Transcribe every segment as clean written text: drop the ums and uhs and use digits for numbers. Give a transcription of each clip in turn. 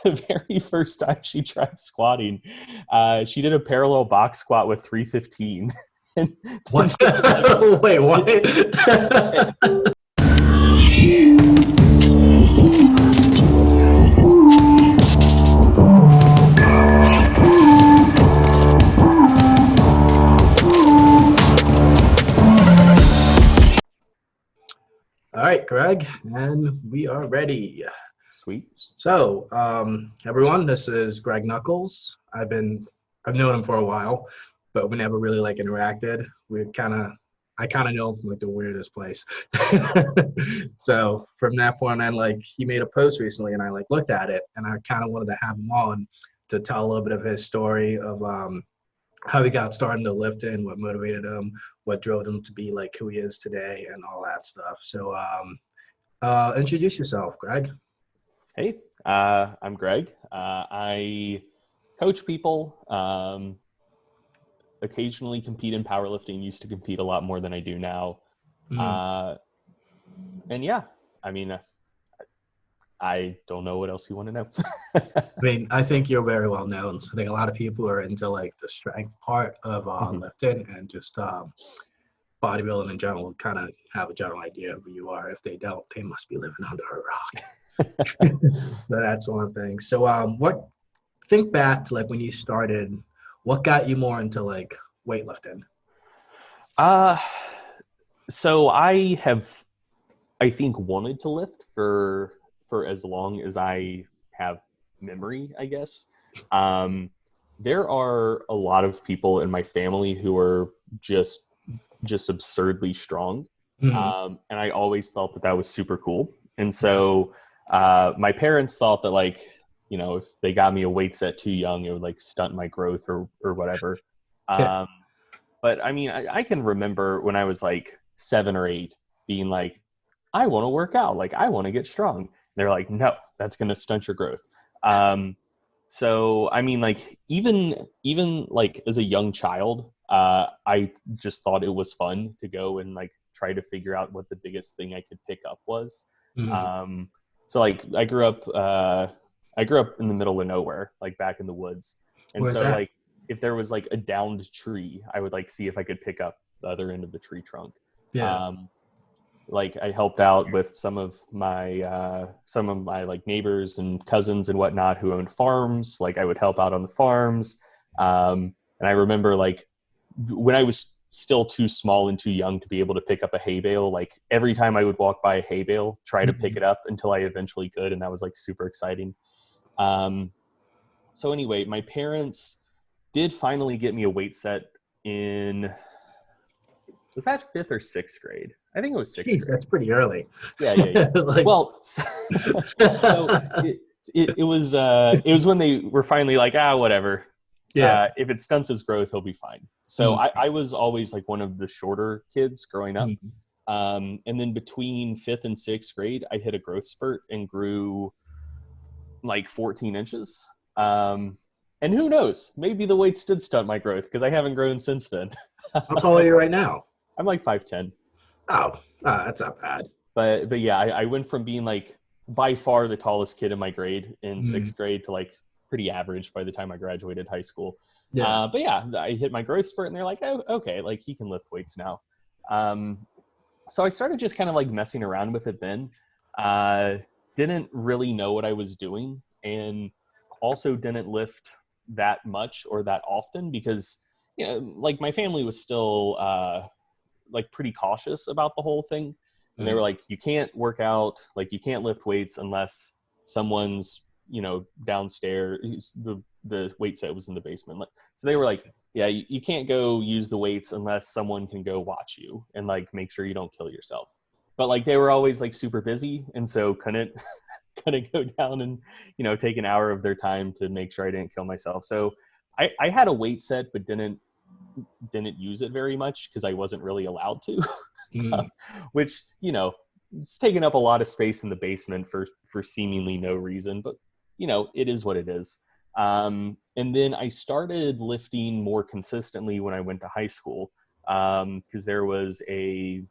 the very first time she tried squatting, she did a parallel box squat with 315. And What? just like Wait, what? All right, Greg, and we are ready. Sweet. So, everyone, this is Greg Nuckols. I've known him for a while, but we never really like interacted. I kind of know him from like the weirdest place. So from that point on, like he made a post recently, and I like looked at it, and I kind of wanted to have him on to tell a little bit of his story of how he got started into lifting, what motivated him, what drove him to be like who he is today, and all that stuff. So, introduce yourself, Greg. Hey, I'm Greg. I coach people, occasionally compete in powerlifting, used to compete a lot more than I do now. And yeah, I mean, I don't know what else you want to know. I mean, I think you're very well known. So I think a lot of people are into like the strength part of lifting and just bodybuilding in general, kind of have a general idea of who you are. If they don't, they must be living under a rock. So that's one thing. So think back to like when you started, what got you more into like weightlifting? So I think wanted to lift for as long as I have memory, I guess. There are a lot of people in my family who are just absurdly strong. And I always thought that was super cool. And so my parents thought that like, you know, if they got me a weight set too young, it would like stunt my growth or whatever. But I mean, I can remember when I was like 7 or 8 being like, I want to work out. Like, I want to get strong. They're like, no, that's going to stunt your growth. So, I mean, like, even like as a young child, I just thought it was fun to go and like try to figure out what the biggest thing I could pick up was. So like I grew up in the middle of nowhere, like back in the woods. And Where's so that? like if there was like a downed tree, I would like see if I could pick up the other end of the tree trunk. Yeah. Like I helped out with some of my like neighbors and cousins and whatnot who owned farms. Like I would help out on the farms. And I remember like when I was still too small and too young to be able to pick up a hay bale, like every time I would walk by a hay bale, try to pick it up until I eventually could. And that was like super exciting. So anyway, my parents did finally get me a weight set in, was that 5th or 6th grade? I think it was 6th Jeez, grade. that's pretty early. Yeah. Like, well, so it was when they were finally like, whatever. yeah. If it stunts his growth, he'll be fine. So I was always like one of the shorter kids growing up. And then between 5th and 6th grade, I hit a growth spurt and grew like 14 inches. And who knows, maybe the weights did stunt my growth because I haven't grown since then. How tall are you right now? I'm like 5'10". Oh, that's not bad. But yeah, I went from being like by far the tallest kid in my grade in 6th grade to like pretty average by the time I graduated high school. Yeah. But yeah, I hit my growth spurt and they're like, oh, okay, like he can lift weights now. So I started just kind of like messing around with it then. Didn't really know what I was doing and also didn't lift that much or that often because, you know, like my family was still like pretty cautious about the whole thing. And they were like, you can't work out, like you can't lift weights unless someone's, you know, downstairs. The weight set was in the basement. So they were like, yeah, you can't go use the weights unless someone can go watch you and like make sure you don't kill yourself. But like they were always like super busy and so couldn't go down and, you know, take an hour of their time to make sure I didn't kill myself. So I had a weight set but didn't use it very much because I wasn't really allowed to. Which, you know, it's taken up a lot of space in the basement for seemingly no reason, but you know, it is what it is. And then I started lifting more consistently when I went to high school because there was a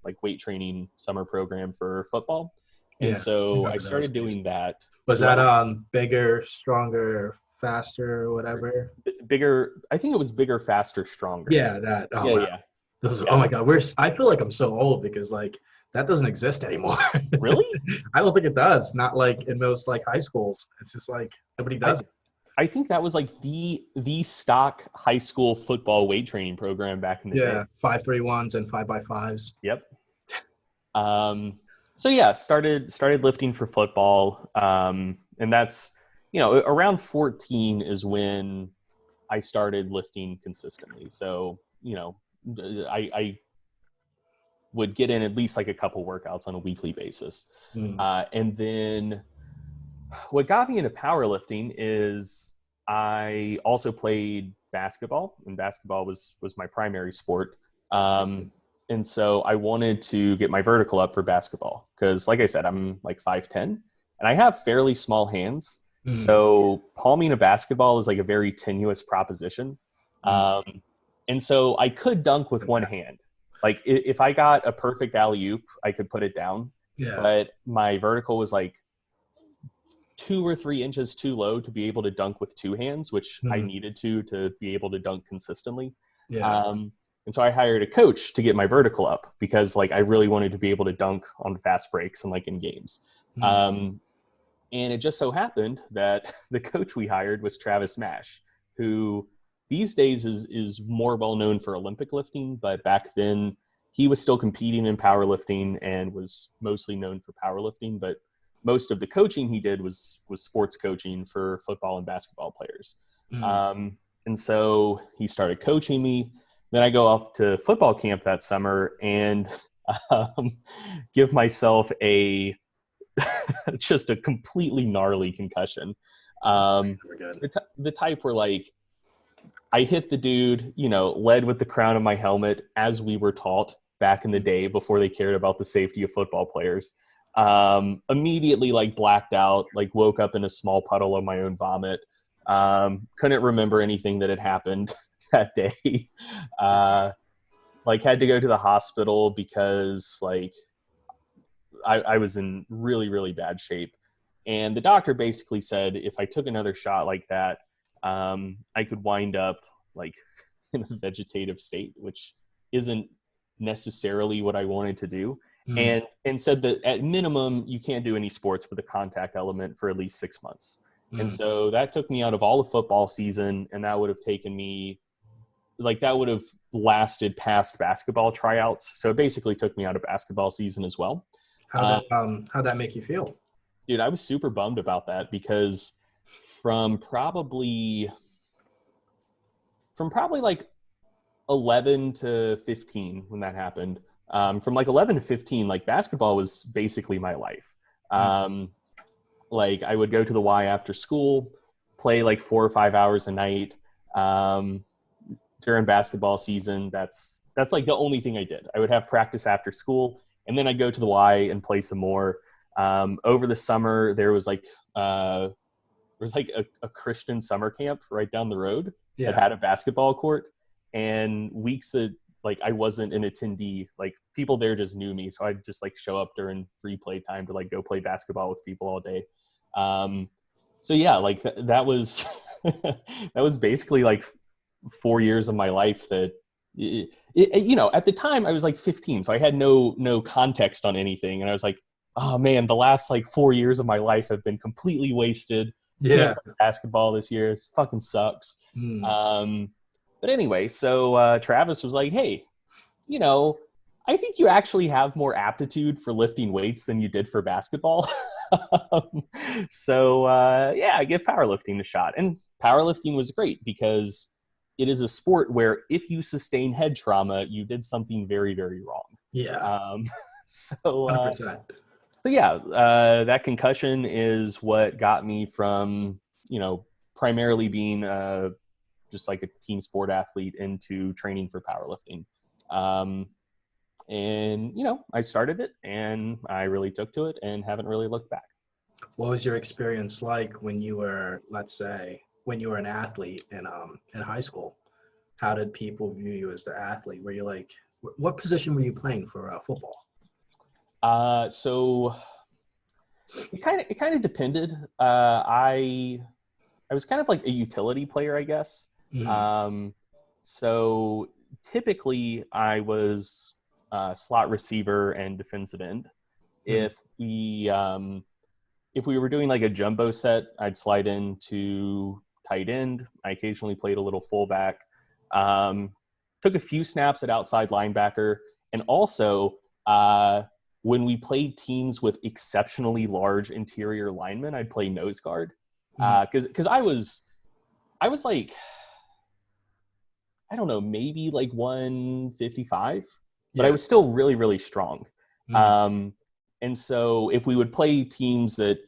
like weight training summer program for football. And so I started doing that Was that Well, bigger, stronger, faster, or whatever? bigger. I think it was bigger, faster, stronger. Yeah, that. Oh Yeah, wow. yeah, Oh yeah. my God. I feel like I'm so old because like that doesn't exist anymore. Really? I don't think it does. Not like in most like high schools. It's just like nobody I does it. I think that was like the stock high school football weight training program back in the day. Yeah, 5-3-1s and 5x5s. Yep. Um, so yeah, started lifting for football, and that's around 14 is when I started lifting consistently. So I would get in at least like a couple workouts on a weekly basis, Mm. and then what got me into powerlifting is I also played basketball, and basketball was my primary sport. And so I wanted to get my vertical up for basketball because, like I said, I'm like 5'10", and I have fairly small hands. Mm. So palming a basketball is like a very tenuous proposition. Mm. Um, and so I could dunk with one hand. Like if I got a perfect alley oop, I could put it down. Yeah. But my vertical was like 2 or 3 inches too low to be able to dunk with two hands, which I Mm. needed to be able to dunk consistently. Yeah. And so I hired a coach to get my vertical up because like I really wanted to be able to dunk on fast breaks and like in games. Mm. Um, and it just so happened that the coach we hired was Travis Mash, who these days is more well known for Olympic lifting, but back then he was still competing in powerlifting and was mostly known for powerlifting. But most of the coaching he did was sports coaching for football and basketball players. Mm. Um, and so he started coaching me. Then I go off to football camp that summer and um, give myself a just a completely gnarly concussion. Um, We're good. the type where like I hit the dude, led with the crown of my helmet as we were taught back in the day before they cared about the safety of football players. Immediately like blacked out, like woke up in a small puddle of my own vomit. Couldn't remember anything that had happened that day. Like had to go to the hospital because like I was in really, really bad shape. And the doctor basically said if I took another shot like that, I could wind up like in a vegetative state, which isn't necessarily what I wanted to do. Mm. And said that at minimum, you can't do any sports with a contact element for at least 6 months. And Mm. so that took me out of all of football season, and that would have taken me like that would have lasted past basketball tryouts. So it basically took me out of basketball season as well. Uh, How'd that make you feel? Dude, I was super bummed about that because from probably from probably like 11 to 15 when that happened. From like 11 to 15, like basketball was basically my life. Mm. Um, like I would go to the Y after school, play like 4 or 5 hours a night. Um, During basketball season, that's like the only thing I did. I would have practice after school, and then I'd go to the Y and play some more. Over the summer, there was like a Christian summer camp right down the road that Yeah. had a basketball court, and weeks that like I wasn't an attendee, like people there just knew me, so I'd just like show up during free play time to like go play basketball with people all day. Um, so yeah, like that was that was basically like 4 years of my life that at the time I was like 15, so I had no context on anything, and I was like, oh man, the last like 4 years of my life have been completely wasted. Can't Yeah. play basketball this year. It fucking sucks. Mm. um but anyway, so Travis was like, hey, you know I think you actually have more aptitude for lifting weights than you did for basketball. um, so yeah, I give powerlifting a shot, and powerlifting was great because it is a sport where if you sustain head trauma, you did something very, very wrong. Yeah. Um, so, uh, 100%. so yeah, that concussion is what got me from, primarily being just like a team sport athlete into training for powerlifting. Um, and, I started it and I really took to it and haven't really looked back. What was your experience like when you were, let's say, when you were an athlete in high school? How did people view you as the athlete? Were you like, what position were you playing for football? So It kind of depended. I was kind of like a utility player, I guess. Mm-hmm. Um, so typically I was slot receiver and defensive end. Mm-hmm. If we were doing like a jumbo set, I'd slide into tight end. I occasionally played a little fullback. Um, Took a few snaps at outside linebacker, and also when we played teams with exceptionally large interior linemen, I'd play nose guard because I was like, I don't know, maybe like 155, but I Yeah. was still really, really strong. Mm-hmm. Um, and so if we would play teams that,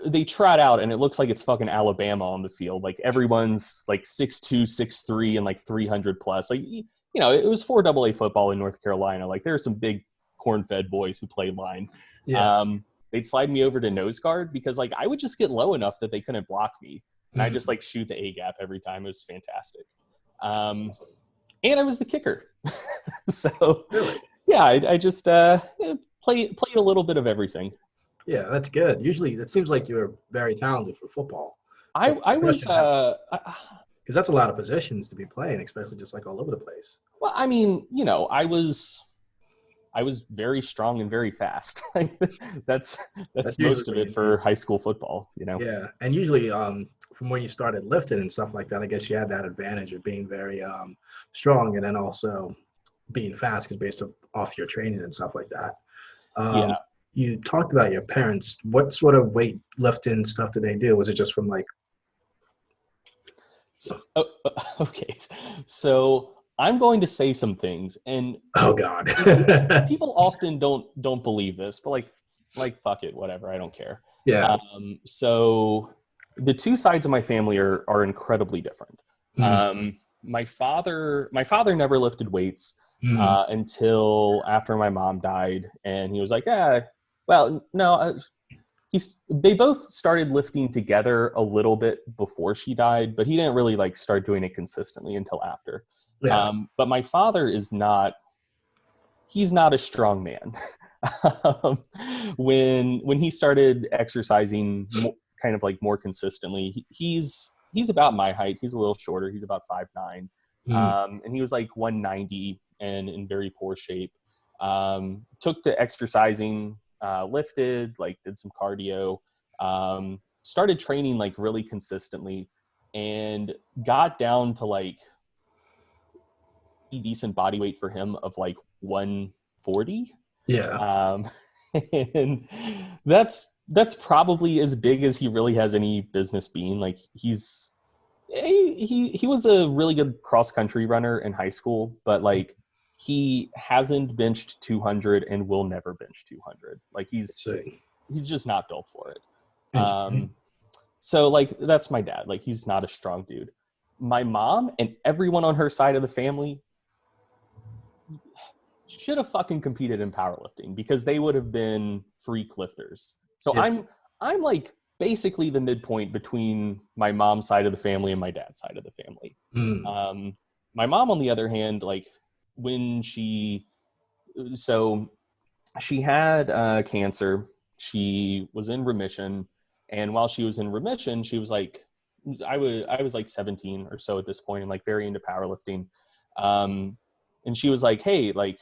they trot out and it looks like it's fucking Alabama on the field, like everyone's like 6'2", 6'3", and like 300 plus, like, it was 4 AA football in North Carolina. Like there are some big corn-fed boys who played line. Yeah. They'd slide me over to nose guard because like I would just get low enough that they couldn't block me. And I just Mm-hmm. like shoot the A gap every time. It was fantastic. And I was the kicker. So Really? yeah, I just played a little bit of everything. Yeah, that's good. Usually, it seems like you're very talented for football. I So, I was because that's a lot of positions to be playing, especially just like all over the place. well, I mean, I was very strong and very fast. that's That's that's usually most of what it you need. for high school football. Yeah, and usually, from when you started lifting and stuff like that, I guess you had that advantage of being very strong, and then also being fast, because based off your training and stuff like that. Um, Yeah. you talked about your parents. What sort of weight lifting stuff did they do? Was it just from like, Okay. So I'm going to say some things, and oh God. people often don't believe this, but like fuck it, whatever. I don't care. Yeah. So the two sides of my family are incredibly different. Mm, My father never lifted weights mm, until after my mom died, and he was like, yeah, well, no. They both started lifting together a little bit before she died, but he didn't really like start doing it consistently until after. yeah. But my father he's not a strong man. um, when he started exercising kind of like more consistently, he's about my height. He's a little shorter. He's about 5'9", Mm, and he was like 190 and in very poor shape. Took to exercising, lifted, like did some cardio, started training like really consistently, and got down to like decent body weight for him of like 140. yeah. um, and that's probably as big as he really has any business being. Like he was a really good cross country runner in high school, but like he hasn't benched 200 and will never bench 200. Like Let's he's see. he's just not built for it. Interesting. So like that's my dad. Like he's not a strong dude. My mom and everyone on her side of the family should have fucking competed in powerlifting because they would have been freak lifters. So Yeah. I'm like basically the midpoint between my mom's side of the family and my dad's side of the family. Mm, Um, my mom, on the other hand, like when so she had cancer, she was in remission, and while she was in remission, she was like, I was like 17 or so at this point, and like very into powerlifting. Um, and she was like, hey, like,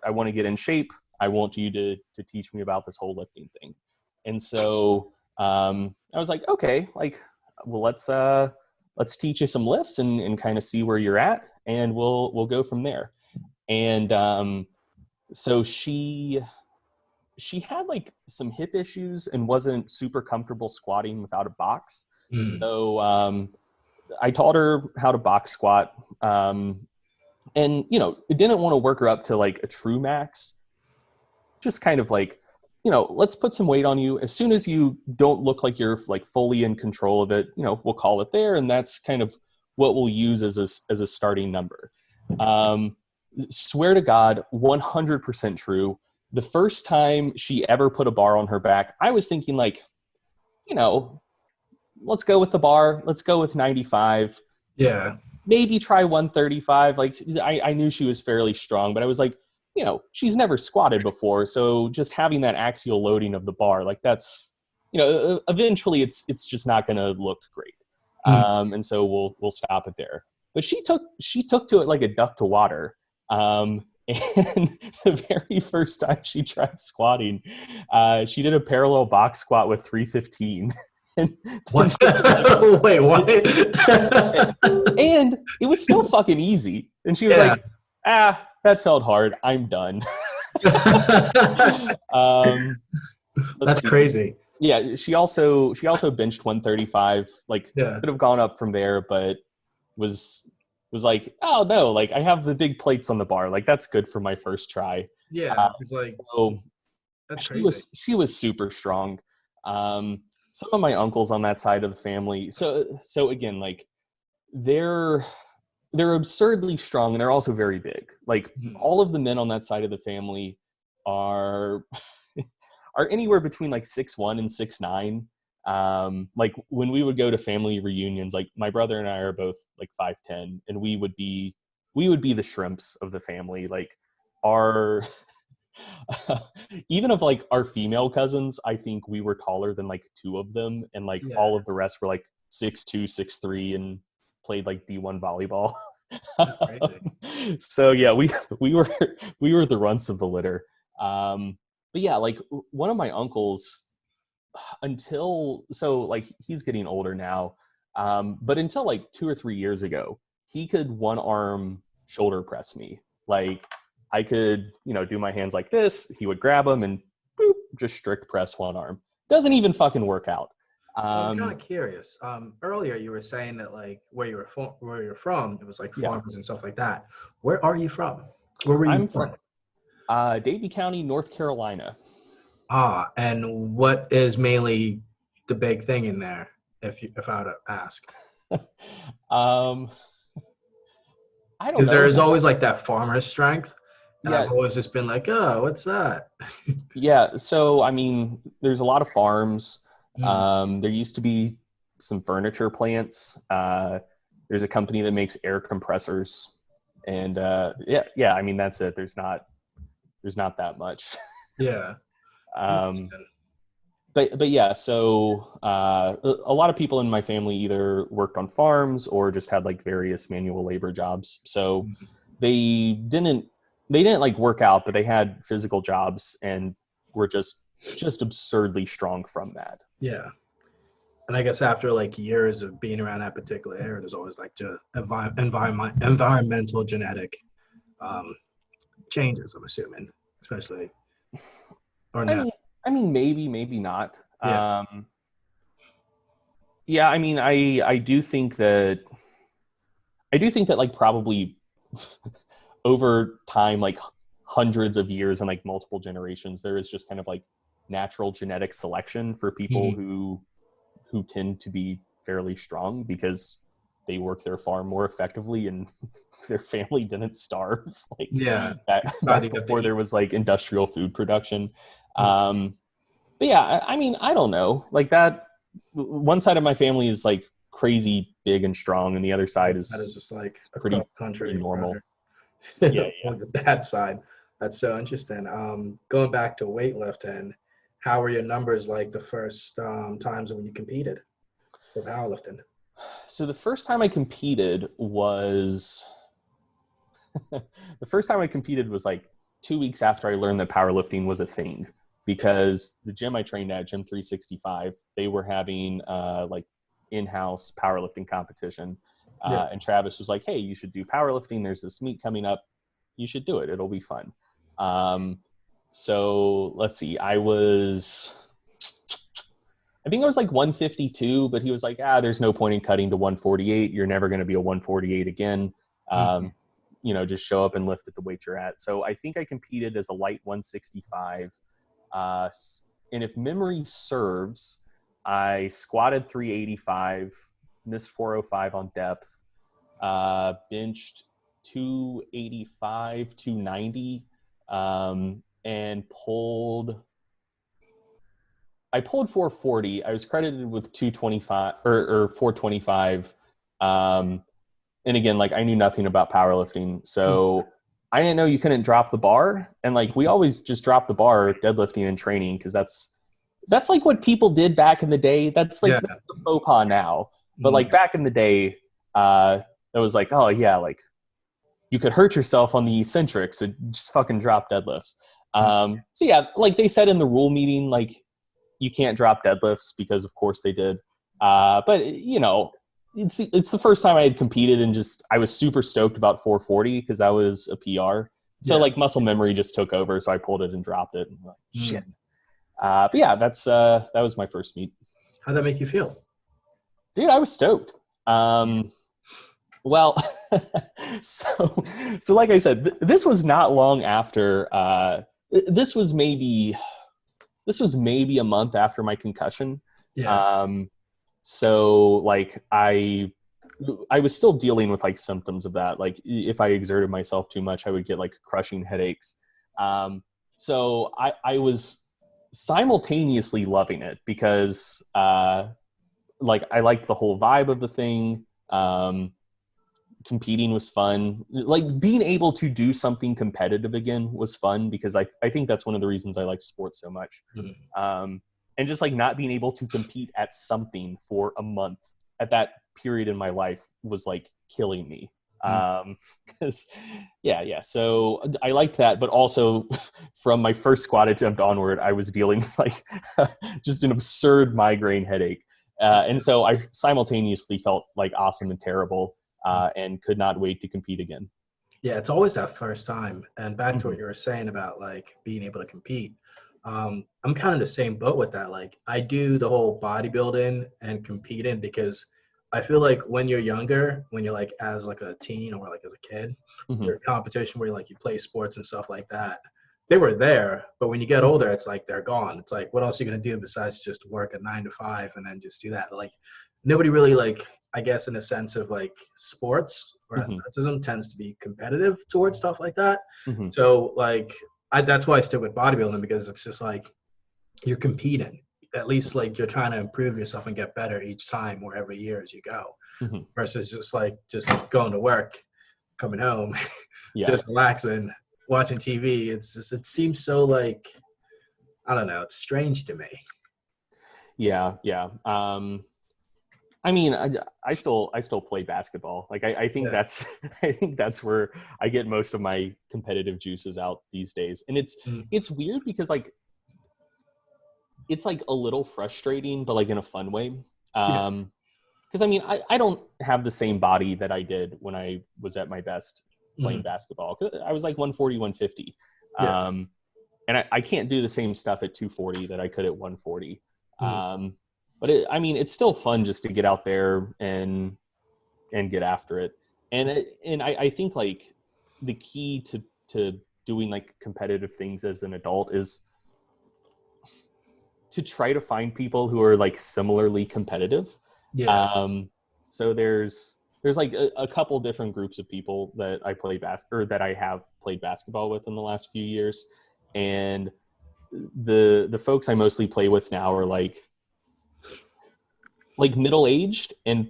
I want to get in shape. I want you to teach me about this whole lifting thing. And so I was like, okay, like, well, let's teach you some lifts and kind of see where you're at, and we'll go from there. And so she had like some hip issues and wasn't super comfortable squatting without a box. mm, So I taught her how to box squat. And didn't want to work her up to like a true max. Just kind of like, let's put some weight on you. As soon as you don't look like you're like fully in control of it, we'll call it there. And that's kind of what we'll use as a starting number. Swear to God, 100% true. The first time she ever put a bar on her back, I was thinking like, let's go with the bar. Let's go with 95. yeah. Maybe try 135. Like I knew she was fairly strong, but I was like, she's never squatted before. So just having that axial loading of the bar, like that's, eventually it's just not going to look great. And so we'll stop it there. But she took to it like a duck to water. And the very first time she tried squatting, she did a parallel box squat with 315. What? Wait, what? And it was still fucking easy. And she was like, that felt hard. I'm done. That's crazy. Yeah, she also benched 135. Like, could have gone up from there, but was like, oh no, like I have the big plates on the bar. Like that's good for my first try. Yeah, it's like, so that's crazy. She was super strong. Some of my uncles on that side of the family. So again, like they're absurdly strong, and they're also very big. Like all of the men on that side of the family are anywhere between like 6'1" and 6'9". Like when we would go to family reunions, like my brother and I are both like 5'10", and we would be the shrimps of the family. Like our even of like our female cousins, I think we were taller than like two of them, and like all of the rest were like 6'2", 6'3", and played like D1 volleyball. So yeah, we were the runts of the litter. But yeah, like one of my uncles, like he's getting older now, but until like 2 or 3 years ago, he could one arm shoulder press me. Like I could, do my hands like this. He would grab them and boop, just strict press one arm. Doesn't even fucking work out. So I'm kind of curious. Earlier you were saying that like where you're from, it was like farmers and stuff like that. Where are you from? Where were you from? Davie County, North Carolina. And what is mainly the big thing in there, if I were to ask? I don't know. Because there's always like that farmer strength. And I've always just been like, oh, what's that? Yeah. So, I mean, there's a lot of farms. There used to be some furniture plants. There's a company that makes air compressors. And yeah. I mean, that's it. There's not that much. Yeah. But yeah, so a lot of people in my family either worked on farms or just had like various manual labor jobs. So they didn't like work out, but they had physical jobs and were just absurdly strong from that. Yeah. And I guess after like years of being around that particular area, there's always like environmental genetic changes, I'm assuming, especially. Or not. I mean, maybe not. Yeah. Yeah, I mean, I do think that like probably over time, like hundreds of years and like multiple generations, there is just kind of like natural genetic selection for people who tend to be fairly strong because they work their farm more effectively and their family didn't starve back before there was like industrial food production. But yeah, I mean, I don't know, like that one side of my family is like crazy big and strong, and the other side is just like a pretty country normal. Yeah. On the bad side. That's so interesting. Going back to weightlifting, how were your numbers like the first times when you competed for powerlifting? So the first time I competed was like 2 weeks after I learned that powerlifting was a thing, because the gym I trained at, Gym 365, they were having like in-house powerlifting competition. And Travis was like, hey, you should do powerlifting. There's this meet coming up. You should do it. It'll be fun. So let's see. I think I was like 152, but he was like, there's no point in cutting to 148. You're never going to be a 148 again. Just show up and lift at the weight you're at. So I think I competed as a light 165. And if memory serves, I squatted 385, missed 405 on depth, benched 285, 290, and I pulled 440. I was credited with 225 or 425. And again, like I knew nothing about powerlifting. So I didn't know you couldn't drop the bar. And like, we always just drop the bar deadlifting and training because that's like what people did back in the day. That's like Yeah. the faux pas now. But Mm. like back in the day, it was like, oh yeah, like you could hurt yourself on the eccentrics, so just fucking drop deadlifts. So yeah, like they said in the rule meeting, like you can't drop deadlifts because of course they did. But you know, it's the first time I had competed and just I was super stoked about 440 because that was a PR. So Yeah. like muscle memory just took over, so I pulled it and dropped it. And like, shit. Mm. But yeah, that was my first meet. How'd that make you feel? Dude, I was stoked. Well, so like I said, this was not long after. This was maybe a month after my concussion. Yeah. So like I was still dealing with like symptoms of that. Like if I exerted myself too much, I would get like crushing headaches. So I was simultaneously loving it because like I liked the whole vibe of the thing. Competing was fun. Like being able to do something competitive again was fun because I think that's one of the reasons I like sports so much. Mm. And just like not being able to compete at something for a month at that period in my life was like killing me. Because yeah. So I liked that, but also from my first squat attempt onward, I was dealing with like just an absurd migraine headache. And so I simultaneously felt like awesome and terrible, and could not wait to compete again. Yeah, it's always that first time. And back to Mm-hmm. what you were saying about like being able to compete. I'm kind of the same boat with that. Like I do the whole bodybuilding and competing because I feel like when you're younger, when you're like as like a teen or like as a kid, Mm-hmm. your competition where like you play sports and stuff like that, they were there. But when you get older, it's like they're gone. It's like what else are you gonna do besides just work a 9 to 5 and then just do that? Like nobody really like I guess in a sense of like sports or Mm-hmm. athleticism tends to be competitive towards stuff like that. Mm-hmm. So like that's why I stick with bodybuilding because it's just like you're competing. At least like you're trying to improve yourself and get better each time or every year as you go. Mm-hmm. Versus just like just going to work, coming home, Yeah. just relaxing, watching TV. It's just it seems so like I don't know, it's strange to me. Yeah. I mean, I still play basketball. Like I think Yeah. that's I think that's where I get most of my competitive juices out these days. And Mm. it's weird because like it's like a little frustrating, but like in a fun way. Yeah. Because I mean, I don't have the same body that I did when I was at my best playing Mm. basketball. I was like 140, 150. Yeah. And I can't do the same stuff at 240 that I could at 140. Mm. But I mean, it's still fun just to get out there and get after it. And I think like the key to doing like competitive things as an adult is to try to find people who are like similarly competitive. Yeah. So there's like a couple different groups of people that I play or that I have played basketball with in the last few years, and the folks I mostly play with now are like middle aged and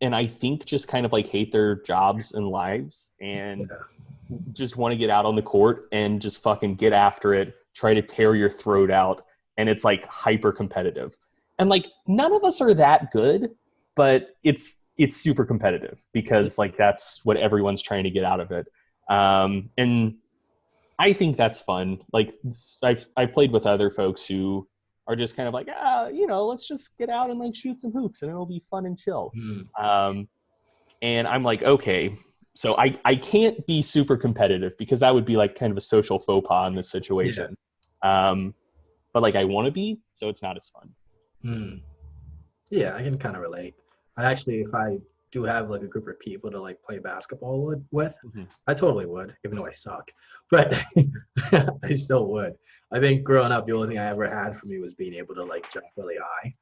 I think just kind of like hate their jobs and lives and Yeah. just want to get out on the court and just fucking get after it, try to tear your throat out, and it's like hyper competitive. And like none of us are that good, but it's super competitive because like that's what everyone's trying to get out of it. And I think that's fun. Like I've played with other folks who are just kind of like, let's just get out and like shoot some hoops and it'll be fun and chill. Mm. Um, and I'm like, okay, so I can't be super competitive because that would be like kind of a social faux pas in this Yeah. situation. But like I want to be, so it's not as fun. Mm. Yeah, I can kind of relate. I actually, if I do have like a group of people to like play basketball with, Mm-hmm. I totally would, even though I suck. But I still would. I think growing up, the only thing I ever had for me was being able to like jump really high.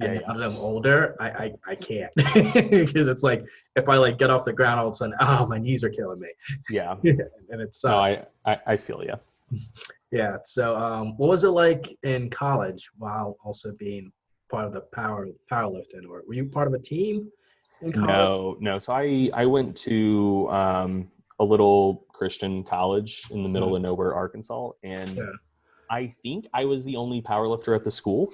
And Yeah. now that I'm older, I can't because it's like if I like get off the ground all of a sudden, oh, my knees are killing me. Yeah. And it's No, I feel you. yeah. So, what was it like in college while also being part of the powerlifting, or were you part of a team in college? No. So I went to a little Christian college in the middle of nowhere, Arkansas. And I think I was the only powerlifter at the school.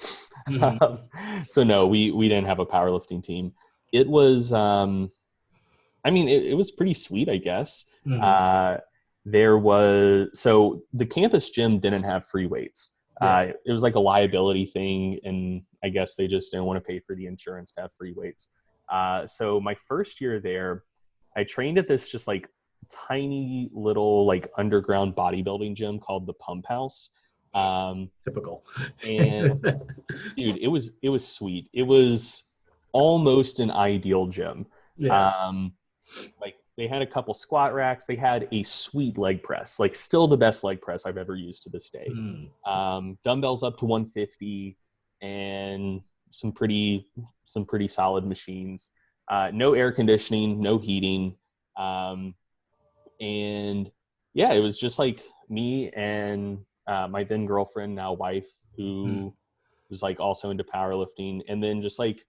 So no, we didn't have a powerlifting team. It was, it was pretty sweet, I guess. So the campus gym didn't have free weights. It was like a liability thing, and I guess they just didn't want to pay for the insurance to have free weights. So my first year there, I trained at this just like tiny little like underground bodybuilding gym called the Pump House. Typical. And dude, it was sweet. It was almost an ideal gym. Like they had a couple squat racks. They had a sweet leg press, like still the best leg press I've ever used to this day. Dumbbells up to 150 and some pretty solid machines. No air conditioning, no heating. And yeah, it was just like me and my then girlfriend, now wife, who was like also into powerlifting, and then just like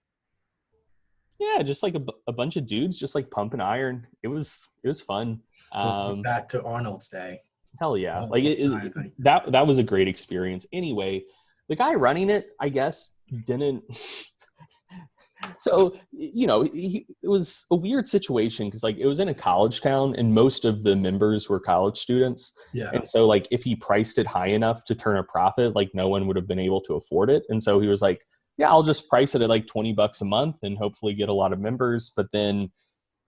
a bunch of dudes just like pumping iron. It was fun. Back to Arnold's day. Hell yeah. That was a great experience. Anyway, the guy running it, I guess, didn't. So, it was a weird situation because like it was in a college town and most of the members were college students. Yeah. And so like if he priced it high enough to turn a profit, like no one would have been able to afford it. And so he was like, yeah, I'll just price it at like $20 a month and hopefully get a lot of members. But then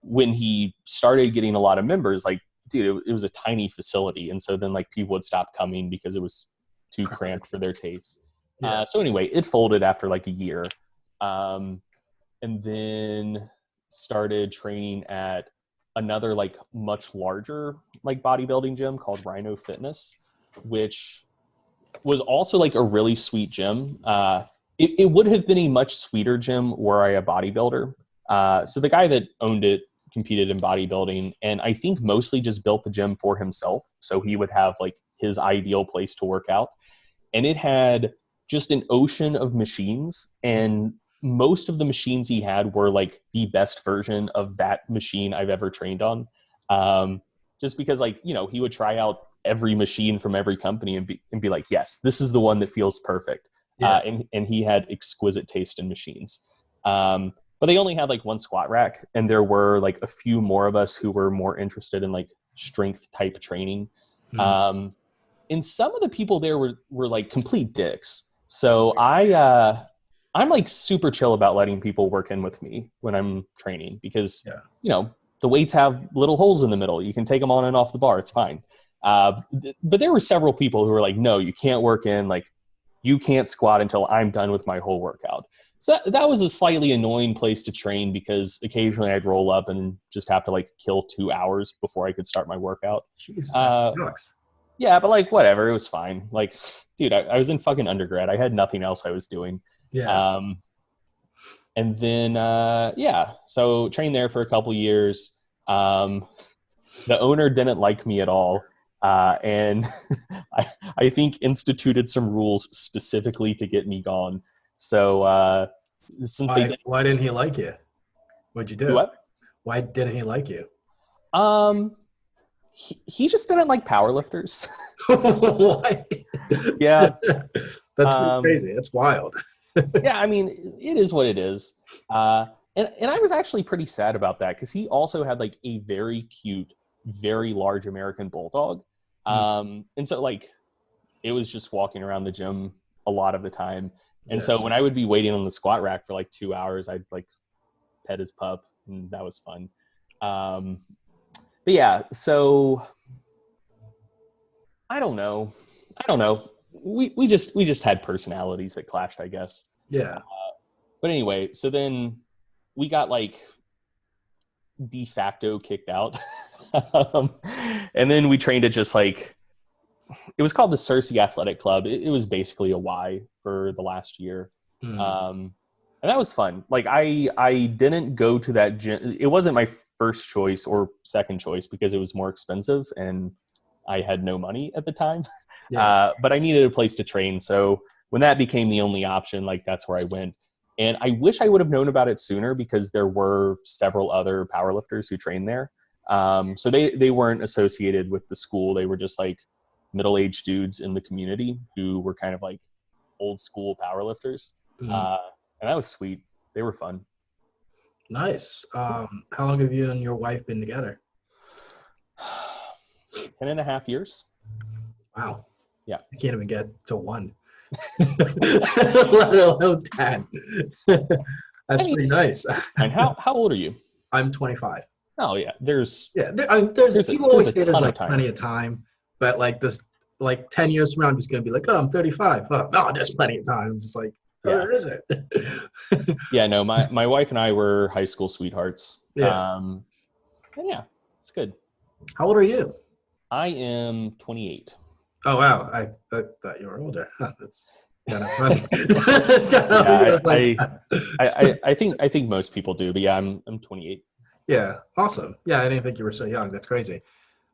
when he started getting a lot of members, like, dude, it was a tiny facility. And so then like people would stop coming because it was too cramped for their tastes. So anyway, it folded after like a year. And then started training at another like much larger like bodybuilding gym called Kanufitness, which was also like a really sweet gym. It would have been a much sweeter gym were I a bodybuilder. So the guy that owned it competed in bodybuilding, and I think mostly just built the gym for himself. So he would have like his ideal place to work out. And it had just an ocean of machines, and most of the machines he had were like the best version of that machine I've ever trained on. Just because like, he would try out every machine from every company and be like, yes, this is the one that feels perfect. And he had exquisite taste in machines. But they only had like one squat rack, and there were like a few more of us who were more interested in like strength type training. And some of the people there were like complete dicks. So I'm like super chill about letting people work in with me when I'm training because, the weights have little holes in the middle. You can take them on and off the bar. It's fine. But there were several people who were like, no, you can't work in, like, you can't squat until I'm done with my whole workout. So that was a slightly annoying place to train because occasionally I'd roll up and just have to like kill 2 hours before I could start my workout. Jesus, that sucks. Yeah, but like whatever, it was fine. Like, dude, I was in fucking undergrad. I had nothing else I was doing. Yeah. And then, so trained there for a couple years. The owner didn't like me at all. And I think instituted some rules specifically to get me gone. So, why didn't he like you? What'd you do? What? Why didn't he like you? He just didn't like powerlifters. Why? Yeah. That's crazy. That's wild. Yeah, I mean, it is what it is. And I was actually pretty sad about that because he also had like a very cute, very large American bulldog. And so like it was just walking around the gym a lot of the time. And so when I would be waiting on the squat rack for like 2 hours, I'd like pet his pup, and that was fun. But yeah, so I don't know. We just had personalities that clashed, I guess. Yeah. But anyway, so then we got like de facto kicked out. And then we trained at just like, it was called the Cersei Athletic Club. It was basically a Y for the last year. And that was fun. Like I didn't go to that gym. It wasn't my first choice or second choice because it was more expensive and I had no money at the time. But I needed a place to train. So when that became the only option, like that's where I went. And I wish I would have known about it sooner because there were several other powerlifters who trained there. So they weren't associated with the school. They were just like middle-aged dudes in the community who were kind of like old school powerlifters. And that was sweet. They were fun. Nice. How long have you and your wife been together? 10.5 years. Wow. Yeah. I can't even get to 1. Let alone 10. That's pretty nice. And how old are you? I'm 25. Oh yeah, there's people always say there's like time. plenty of time, but like this, like 10 years from now, I'm just gonna be like, oh, I'm 35. Oh, no, there's plenty of time. I'm just like, oh, there is it. Yeah, no, my wife and I were high school sweethearts. Yeah. And yeah, it's good. How old are you? I am 28. Oh wow, I thought you were older. That's kind of funny. It's kind of I think most people do, but yeah, I'm 28. Yeah, awesome. Yeah, I didn't think you were so young. That's crazy.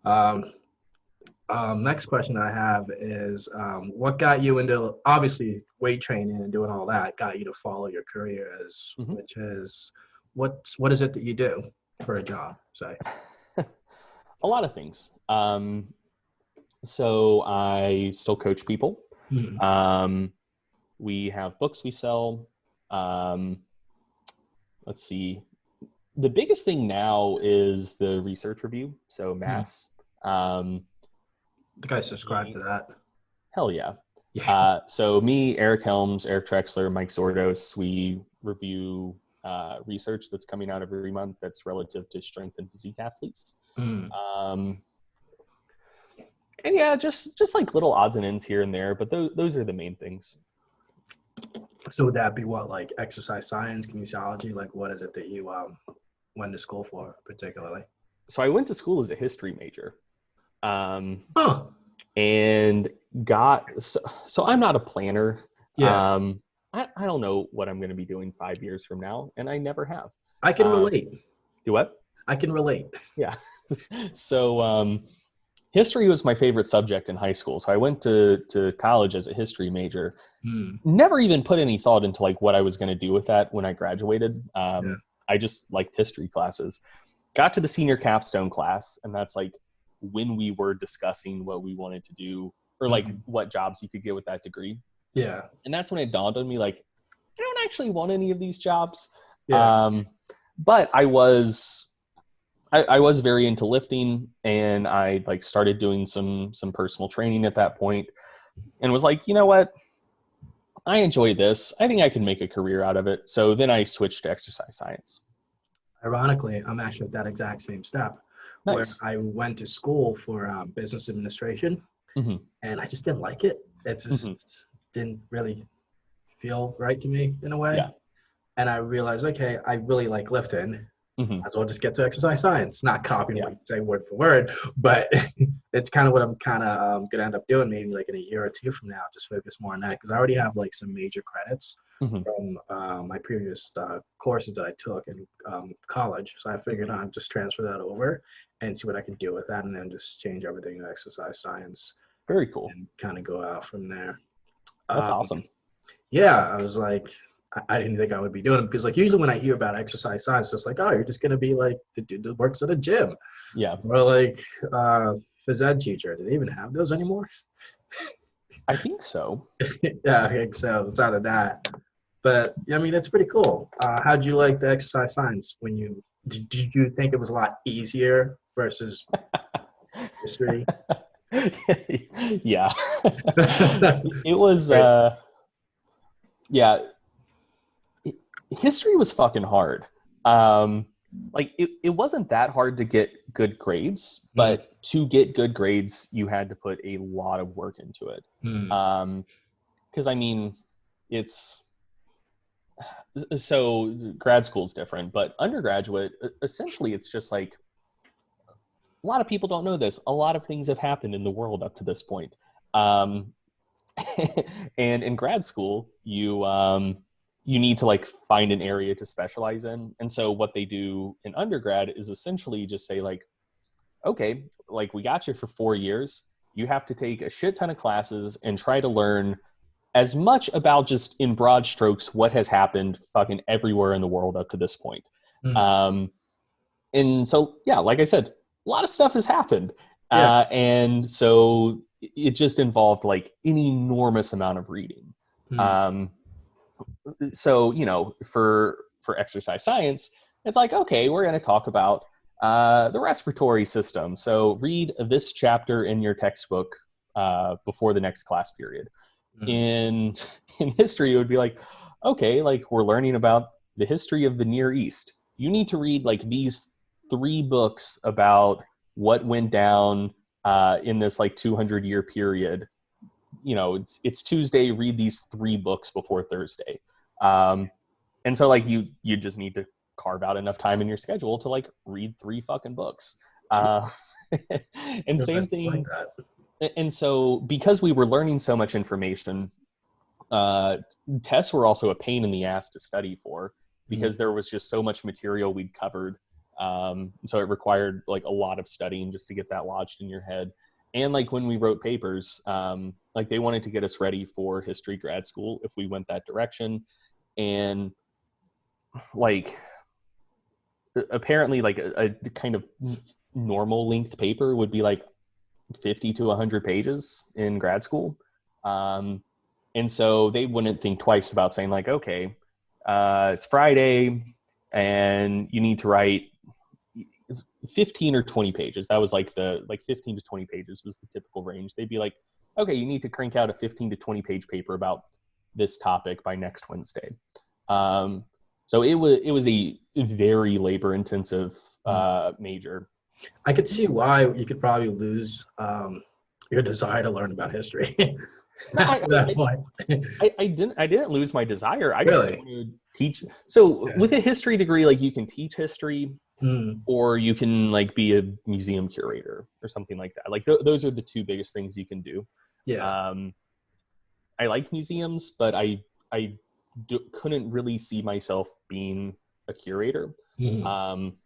Next question I have is, what got you into, obviously, weight training and doing all that got you to follow your career as, which is, what is it that you do for a job, say? A lot of things. So I still coach people. We have books we sell. Let's see. The biggest thing now is the research review. So MASS. I think I subscribe to that. Hell yeah. So me, Eric Helms, Eric Trexler, Mike Zordos, we review research that's coming out every month that's relative to strength and physique athletes. And yeah, just like little odds and ends here and there, but those are the main things. So would that be what, like exercise science, kinesiology? Like what is it that you went to school for particularly? So I went to school as a history major. And so I'm not a planner. Yeah. I don't know what I'm going to be doing 5 years from now, and I never have. I can relate. Do what? I can relate. Yeah. So history was my favorite subject in high school. So I went to college as a history major. Never even put any thought into like what I was going to do with that when I graduated. I just liked history classes. Got to the senior capstone class, and that's like when we were discussing what we wanted to do or like what jobs you could get with that degree. Yeah. And that's when it dawned on me, like, I don't actually want any of these jobs. Yeah. But I was very into lifting, and I like started doing some personal training at that point and was like, you know what? I enjoy this. I think I can make a career out of it. So then I switched to exercise science. Ironically, I'm actually at that exact same step. Nice. Where I went to school for business administration, and I just didn't like it. It just didn't really feel right to me in a way. Yeah. And I realized, okay, I really like lifting. Might as well just get to exercise science, not copying what you say word for word, but it's kind of what I'm kind of going to end up doing maybe like in a year or two from now, just focus more on that because I already have like some major credits from my previous courses that I took in college. So I figured I'd just transfer that over and see what I can do with that and then just change everything to exercise science. Very cool. And kind of go out from there. That's awesome. Yeah, I was like, I didn't think I would be doing it because like usually when I hear about exercise science, it's just like, oh, you're just going to be like the dude that works at a gym. Yeah. Or like phys ed teacher. Do they even have those anymore? I think so. Yeah, I think so. It's out of that. But I mean, it's pretty cool. How'd you like the exercise science when did you think it was a lot easier versus history? Yeah. It was, yeah. History was fucking hard. Like it wasn't that hard to get good grades, but to get good grades, you had to put a lot of work into it. Because I mean, so grad school is different, but undergraduate, essentially it's just like, a lot of people don't know this. A lot of things have happened in the world up to this point. And in grad school, you need to like find an area to specialize in. And so what they do in undergrad is essentially just say like, okay, like we got you for 4 years. You have to take a shit ton of classes and try to learn as much about just in broad strokes what has happened fucking everywhere in the world up to this point. And so, yeah, like I said, a lot of stuff has happened. Yeah. And so it just involved like an enormous amount of reading. Mm. Um, so, for exercise science, it's like, okay, we're going to talk about the respiratory system. So read this chapter in your textbook before the next class period. Mm. In history, it would be like, okay, like we're learning about the history of the Near East. You need to read like these 3 books about what went down in this like 200-year period. It's Tuesday. Read these 3 books before Thursday, and so like you just need to carve out enough time in your schedule to like read 3 fucking books. Uh, and same It's like thing. that. And so because we were learning so much information, uh, tests were also a pain in the ass to study for because Mm. there was just so much material we'd covered. So it required like a lot of studying just to get that lodged in your head. And like when we wrote papers, like they wanted to get us ready for history grad school if we went that direction. And like apparently like a kind of normal length paper would be like 50 to 100 pages in grad school. And so they wouldn't think twice about saying like, okay, it's Friday and you need to write 15 or 20 pages. That was like 15 to 20 pages was the typical range. They'd be like, okay, you need to crank out a 15 to 20 page paper about this topic by next Wednesday. So it was a very labor intensive Mm. major. I could see why you could probably lose your desire to learn about history No, after that point. I didn't lose my desire. I just Really? wanted to teach. So Yeah. with a history degree, like you can teach history, Mm. or you can like be a museum curator or something like that. Like those are the 2 biggest things you can do. Yeah. Um, I like museums, but I couldn't really see myself being a curator. Mm. Um,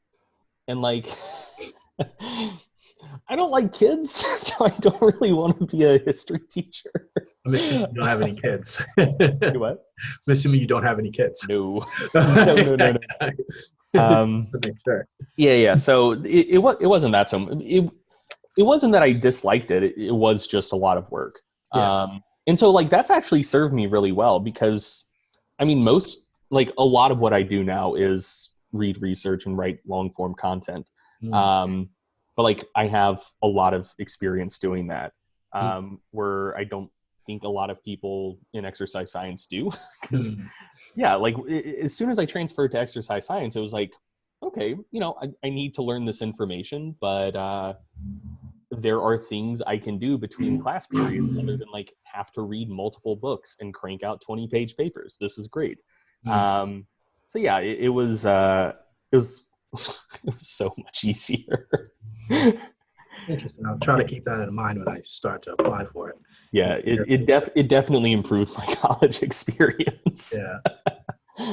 and like I don't like kids, so I don't really want to be a history teacher. I'm assuming you don't have any kids. You what? I'm assuming you don't have any kids. No, no. To make sure. Yeah. So it wasn't that so. It wasn't that I disliked it. It was just a lot of work. Yeah. And so like that's actually served me really well because, I mean, a lot of what I do now is read research and write long form content. Mm. But like I have a lot of experience doing that, Mm. where I don't think a lot of people in exercise science do. Because Mm. yeah, like as soon as I transferred to exercise science, it was like, okay, I need to learn this information, but there are things I can do between class periods other than like have to read multiple books and crank out 20-page papers. This is great. Mm. So yeah, it was it was it was so much easier. Interesting. I'll try to keep that in mind when I start to apply for it. Yeah, it definitely improved my college experience. Yeah.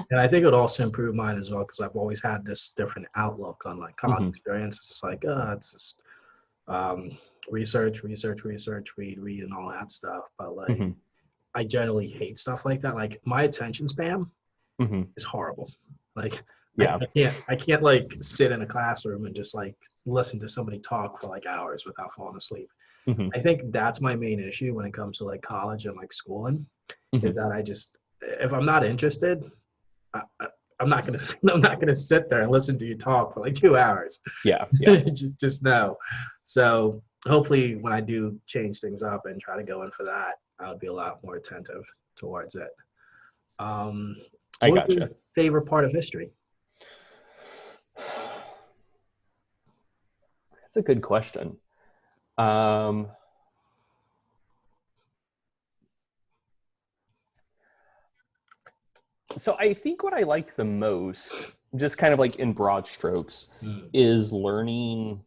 And I think it would also improve mine as well because I've always had this different outlook on like college Mhm. experience. It's just like, it's just research, read, and all that stuff. But like, Mhm. I generally hate stuff like that. Like my attention span Mhm. is horrible. Like Yeah. I can't like sit in a classroom and just like listen to somebody talk for like hours without falling asleep. Mhm. I think that's my main issue when it comes to like college and like schooling is Mhm. that if I'm not interested, I'm not gonna I'm not gonna sit there and listen to you talk for like 2 hours. Yeah. just no. So hopefully when I do change things up and try to go in for that, I'll be a lot more attentive towards it. I What was your gotcha. favorite part of history? That's a good question. Um, so I think what I like the most, just kind of like in broad strokes, Mm. is learning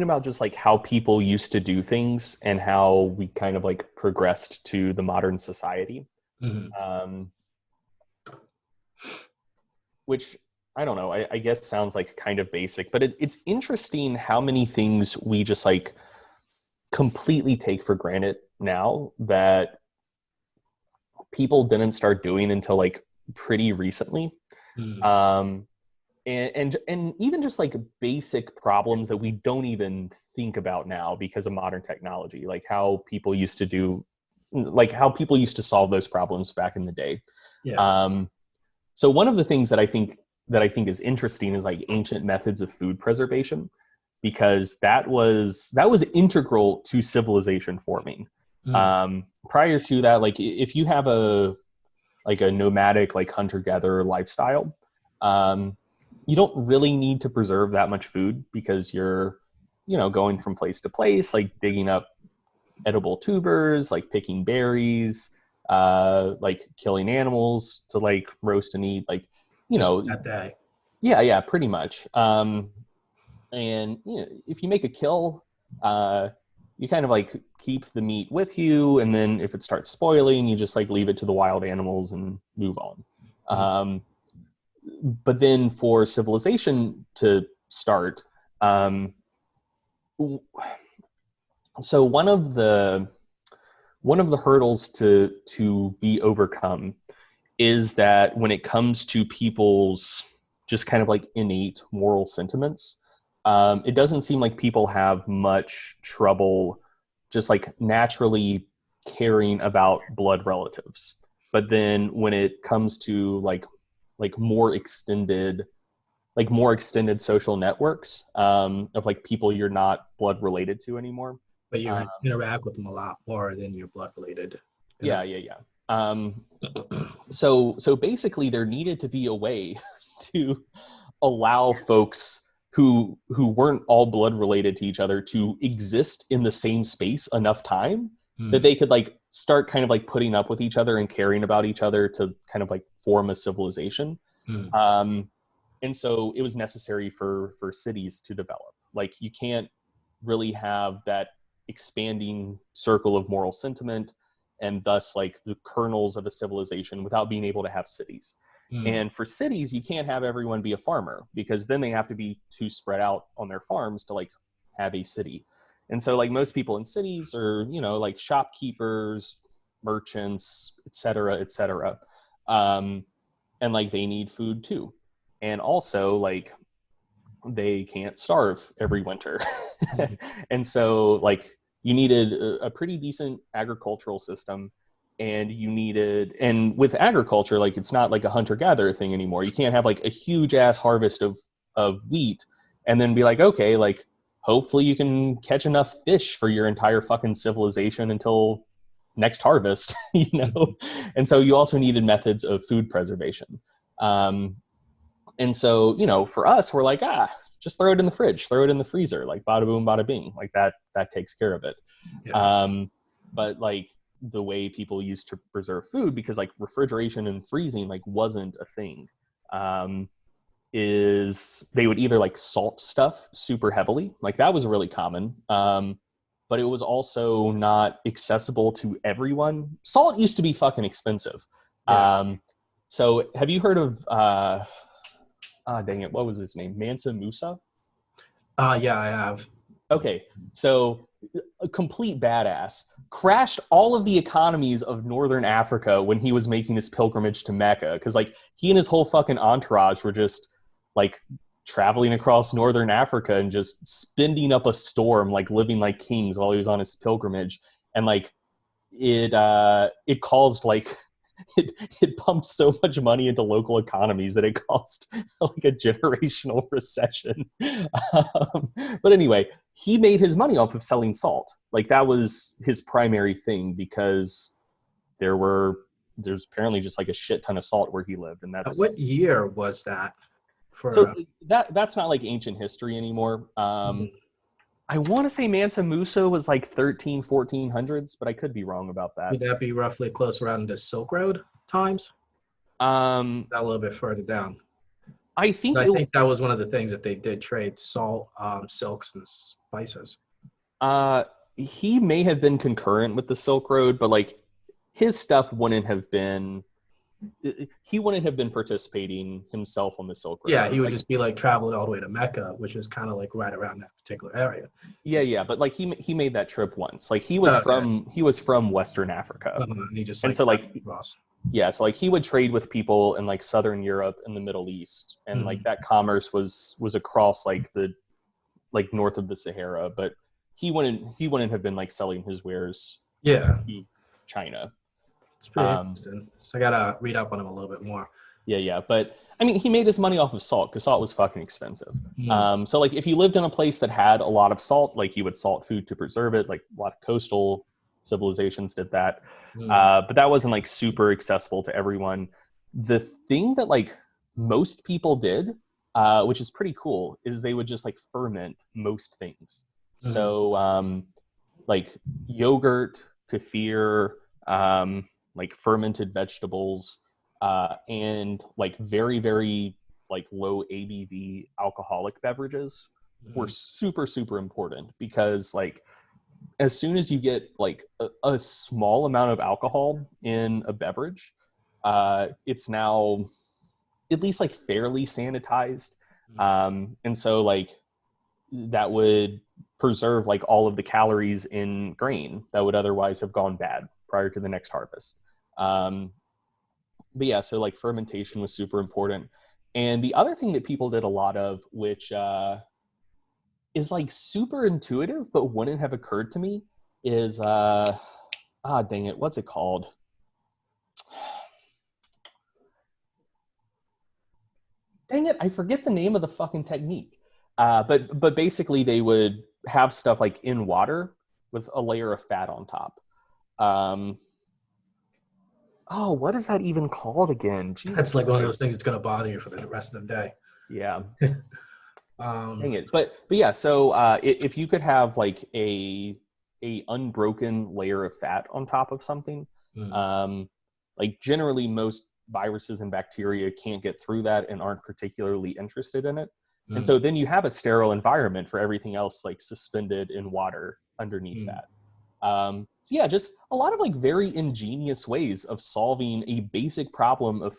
about just like how people used to do things and how we kind of like progressed to the modern society. Mhm. Um, which I don't know, I guess sounds like kind of basic, but it's interesting how many things we just like completely take for granted now that people didn't start doing until like pretty recently. Mm. Um, and even just like basic problems that we don't even think about now because of modern technology, like how people used to solve those problems back in the day. Yeah. So one of the things that I think is interesting is like ancient methods of food preservation, because that was integral to civilization forming. Prior to that, like if you have a nomadic, like hunter-gatherer lifestyle, you don't really need to preserve that much food, because you're, going from place to place, like digging up edible tubers, like picking berries, like killing animals to like roast and eat, like, Just that day. yeah, pretty much. And if you make a kill, you kind of like keep the meat with you, and then if it starts spoiling, you just like leave it to the wild animals and move on. But then for civilization to start, so one of the hurdles to be overcome is that when it comes to people's just kind of like innate moral sentiments, it doesn't seem like people have much trouble just like naturally caring about blood relatives. But then when it comes to like more extended social networks, of like people you're not blood related to anymore. But you interact with them a lot more than you're blood related. Yeah. So basically there needed to be a way to allow folks who weren't all blood related to each other to exist in the same space enough time that they could like start kind of like putting up with each other and caring about each other to kind of like form a civilization. And so it was necessary for cities to develop. Like you can't really have that expanding circle of moral sentiment and thus like the kernels of a civilization without being able to have cities. And for cities, you can't have everyone be a farmer, because then they have to be too spread out on their farms to like have a city. And so like most people in cities are, like shopkeepers, merchants, et cetera. And like they need food too. And also like they can't starve every winter. And so like you needed a pretty decent agricultural system, and with agriculture, like it's not like a hunter-gatherer thing anymore. You can't have like a huge ass harvest of wheat and then be like, okay, like hopefully you can catch enough fish for your entire fucking civilization until next harvest. And so you also needed methods of food preservation. And so, for us, we're like, just throw it in the fridge, throw it in the freezer, like bada boom, bada bing, like that takes care of it. Yeah. But like the way people used to preserve food, because like refrigeration and freezing like wasn't a thing, is they would either like salt stuff super heavily, like that was really common, but it was also not accessible to everyone. Salt used to be fucking expensive. Yeah. So have you heard of dang it, what was his name? Mansa Musa? Yeah, I have. Okay, so a complete badass, crashed all of the economies of Northern Africa when he was making his pilgrimage to Mecca, because like he and his whole fucking entourage were just like traveling across Northern Africa and just spending up a storm, like living like kings while he was on his pilgrimage. And like it caused like it pumped so much money into local economies that it caused like a generational recession. But anyway, he made his money off of selling salt. Like that was his primary thing, because there's apparently just like a shit ton of salt where he lived. And that's what year was that? So that's not like ancient history anymore. I want to say Mansa Musa was like 1400s, but I could be wrong about that. Would that be roughly close around the Silk Road times? A little bit further down. I think that was one of the things that they did trade: salt, silks, and spices. He may have been concurrent with the Silk Road, but like his stuff he wouldn't have been participating himself on the Silk Road. Yeah, he would just be like traveling all the way to Mecca, which is kind of like right around that particular area. Yeah, but like he made that trip once. Like he was from Western Africa, and he just so like across. Yeah, so like he would trade with people in like Southern Europe and the Middle East, and like that commerce was across like the like north of the Sahara, but he wouldn't have been like selling his wares Yeah, to China. it's pretty interesting. So I gotta read up on him a little bit more. Yeah, but I mean, he made his money off of salt because salt was fucking expensive. Mm. So like if you lived in a place that had a lot of salt, like you would salt food to preserve it. Like a lot of coastal civilizations did that, but that wasn't like super accessible to everyone. The thing that like most people did, which is pretty cool, is they would just like ferment most things. So like yogurt, kefir, like fermented vegetables, and like very, very like low ABV alcoholic beverages were super, super important because like as soon as you get like a small amount of alcohol in a beverage, it's now at least like fairly sanitized. And so like that would preserve like all of the calories in grain that would otherwise have gone bad prior to the next harvest. But yeah, so like fermentation was super important. And the other thing that people did a lot of, which is like super intuitive, but wouldn't have occurred to me, is dang it, what's it called? Dang it, I forget the name of the fucking technique. But basically they would have stuff like in water with a layer of fat on top. What is that even called again? Jesus That's like one of those Christ. things that's gonna bother you for the rest of the day. Yeah. Dang it. But yeah, so if you could have like a unbroken layer of fat on top of something, like generally most viruses and bacteria can't get through that and aren't particularly interested in it. And so then you have a sterile environment for everything else like suspended in water underneath that. So yeah, just a lot of like very ingenious ways of solving a basic problem of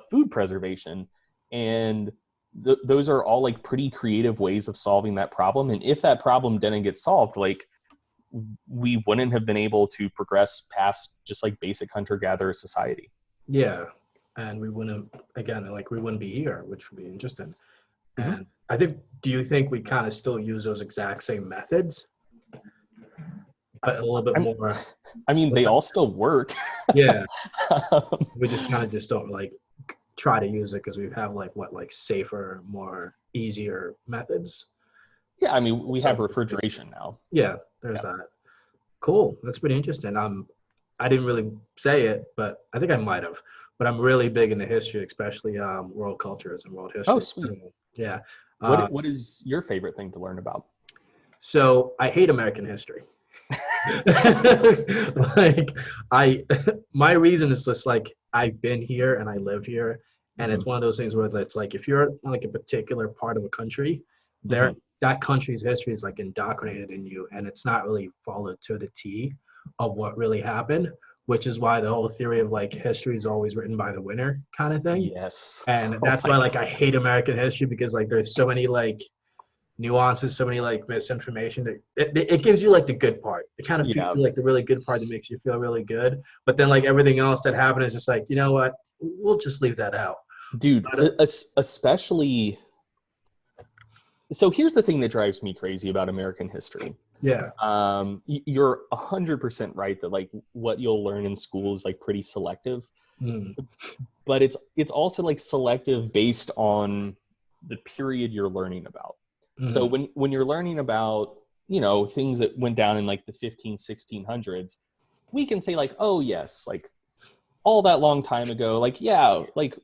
food preservation. And those are all like pretty creative ways of solving that problem. And if that problem didn't get solved, like we wouldn't have been able to progress past just like basic hunter-gatherer society. Yeah, and we wouldn't, again, like we wouldn't be here, which would be interesting. And I think, do you think we kind of still use those exact same methods, but a little bit more? I mean, they all still work. Yeah, we just kind of just don't like try to use it because we have like safer, more easier methods. Yeah, I mean, we have refrigeration now. Yeah, there's that. Cool, that's pretty interesting. I didn't really say it, but I think I might have. But I'm really big into history, especially world cultures and world history. Oh, sweet. Yeah. What is your favorite thing to learn about? So I hate American history. Like my reason is just like I've been here and I live here, and it's one of those things where it's like if you're like a particular part of a country, that country's history is like indoctrinated in you, and it's not really followed to the T of what really happened, which is why the whole theory of like history is always written by the winner kind of thing. Yes. And that's why like I hate American history, because like there's so many like nuances, so many like misinformation that it gives you like the good part. It kind of feeds you like the really good part that makes you feel really good. But then like everything else that happened is just like, you know what? We'll just leave that out. Dude, especially. So here's the thing that drives me crazy about American history. Yeah. You're 100% right that like what you'll learn in school is like pretty selective, but it's also like selective based on the period you're learning about. So when you're learning about, you know, things that went down in like the 1600s, we can say like, oh yes, like all that long time ago, like, yeah, like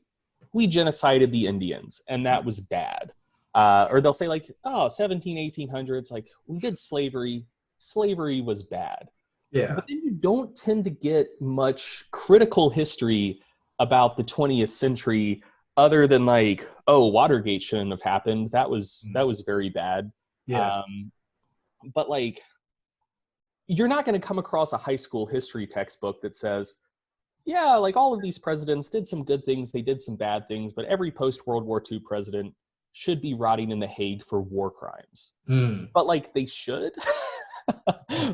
we genocided the Indians and that was bad. Or they'll say like, oh, 1800s, like we did slavery was bad. Yeah. But then you don't tend to get much critical history about the 20th century other than like, oh, Watergate shouldn't have happened. That was very bad. Yeah. But like, you're not going to come across a high school history textbook that says, yeah, like all of these presidents did some good things, they did some bad things, but every post-World War II president should be rotting in the Hague for war crimes. But like they should.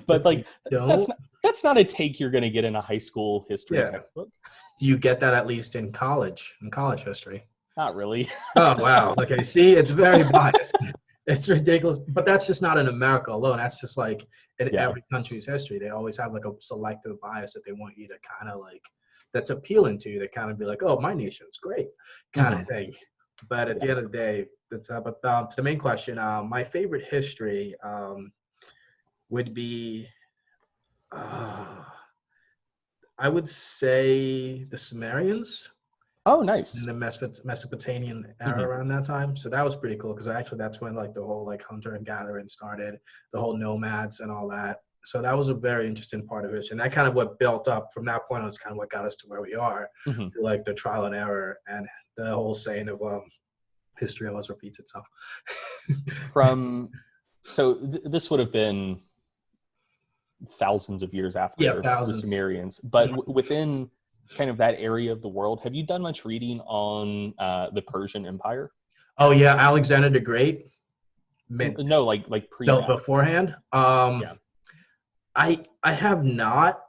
But like that's not a take you're going to get in a high school history textbook. You get that at least in college history. Not really. Oh wow. Okay. See, it's very biased. It's ridiculous. But that's just not in America alone. That's just like in Yeah. every country's history. They always have like a selective bias that they want you to kind of like that's appealing to you to kind of be like, oh, my nation's great, kind of thing. But at the end of the day, that's about to the main question. My favorite history would be I would say the Sumerians Oh, in nice. the Mesopotamian era around that time. So that was pretty cool because actually that's when like the whole like hunter and gathering started, the whole nomads and all that. So that was a very interesting part of it. And that kind of what built up from that point on is kind of what got us to where we are, Hmm. to like the trial and error and the whole saying of history always repeats itself. From so this would have been thousands of years Yeah, after the thousands. Sumerians, but within kind of that area of the world, have you done much reading on the Persian Empire? Oh yeah, Alexander the Great meant No, like pre built that. beforehand. Yeah. I have not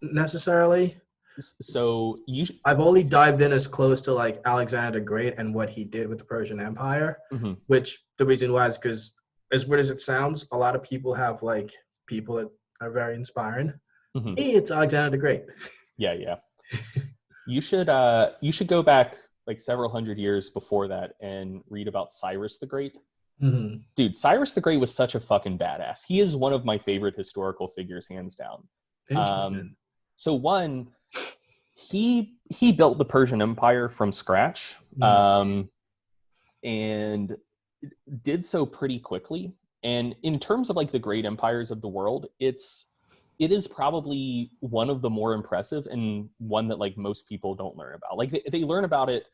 necessarily. So you. I've only dived in as close to like Alexander the Great and what he did with the Persian Empire, Mhm. which the reason why is because as weird as it sounds, a lot of people have like people that are very inspiring. Mhm. Me, it's Alexander the Great. Yeah, yeah. You should go back like several hundred years before that and read about Cyrus the Great. Mm-hmm. Dude, Cyrus the Great was such a fucking badass. He is one of my favorite historical figures, hands down. Interesting. So one, he built the Persian Empire from scratch, and did so pretty quickly. And in terms of like the great empires of the world, it is probably one of the more impressive and one that like most people don't learn about. Like they learn about it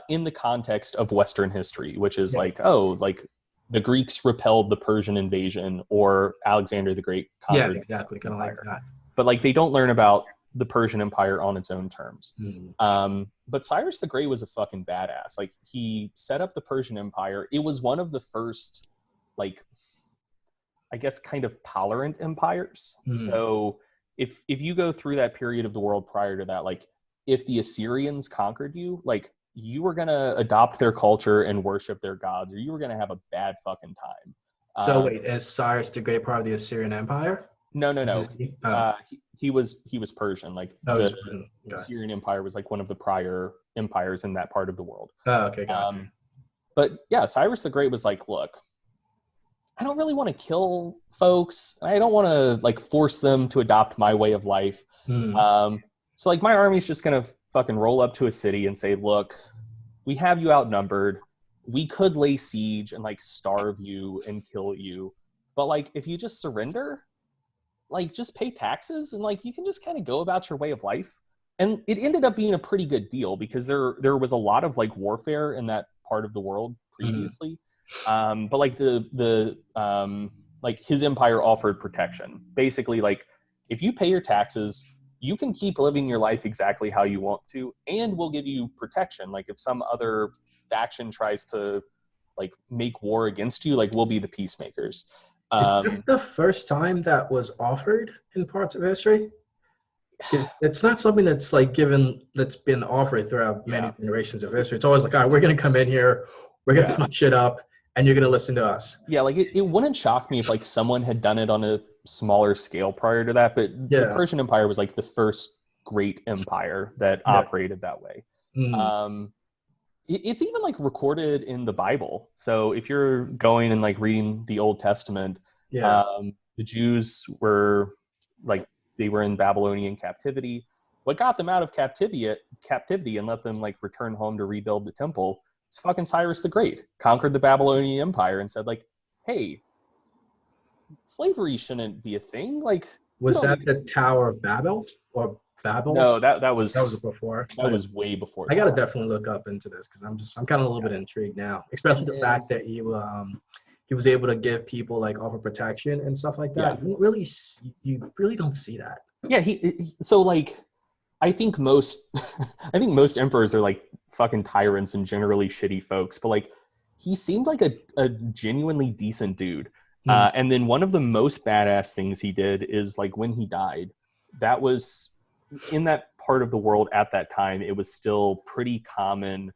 in the context of Western history, which is like, oh, like the Greeks repelled the Persian invasion or Alexander the Great conquered exactly. the Kind of like empire. that. But like they don't learn about the Persian Empire on its own terms. Mm-hmm. But Cyrus the Great was a fucking badass. Like he set up the Persian Empire. It was one of the first, like, I guess, kind of tolerant empires. So if you go through that period of the world prior to that, like if the Assyrians conquered you, like you were gonna adopt their culture and worship their gods, or you were gonna have a bad fucking time. So wait, is Cyrus the Great part of the Assyrian Empire? No. Oh, He was Persian. Like oh, the okay. Assyrian Empire was like one of the prior empires in that part of the world. Oh, okay, got But yeah, Cyrus the Great was like, look, I don't really want to kill folks. I don't want to like force them to adopt my way of life. So like my army's just gonna fucking roll up to a city and say, look, we have you outnumbered. We could lay siege and like starve you and kill you. But like if you just surrender, like just pay taxes and like you can just kind of go about your way of life. And it ended up being a pretty good deal because there was a lot of like warfare in that part of the world previously. But like the like his empire offered protection. Basically, like if you pay your taxes, you can keep living your life exactly how you want to, and we'll give you protection. Like if some other faction tries to like make war against you, like we'll be the peacemakers. Is that the first time that was offered in parts of history? It's not something that's like that's been offered throughout many generations of history. It's always like, all right, we're going to come in here, we're going to punch it up, and you're going to listen to us. Yeah, like it wouldn't shock me if like someone had done it on a smaller scale prior to that, but the Persian Empire was like the first great empire that operated that way. It's even like recorded in the Bible. So if you're going and like reading the Old Testament, the Jews were like they were in Babylonian captivity. What got them out of captivity and let them like return home to rebuild the temple? It's fucking Cyrus the Great conquered the Babylonian Empire and said like, hey, slavery shouldn't be a thing. Like, was that the Tower of Babel or Babel? No, that was before. That was way before. I got to definitely look up into this because I'm kind of a little bit intrigued now, especially the fact that he was able to give people like offer protection and stuff like that. You really don't see that. Yeah, so like I think most emperors are like fucking tyrants and generally shitty folks, but like he seemed like a genuinely decent dude. And then one of the most badass things he did is like when he died, that was in that part of the world at that time, it was still pretty common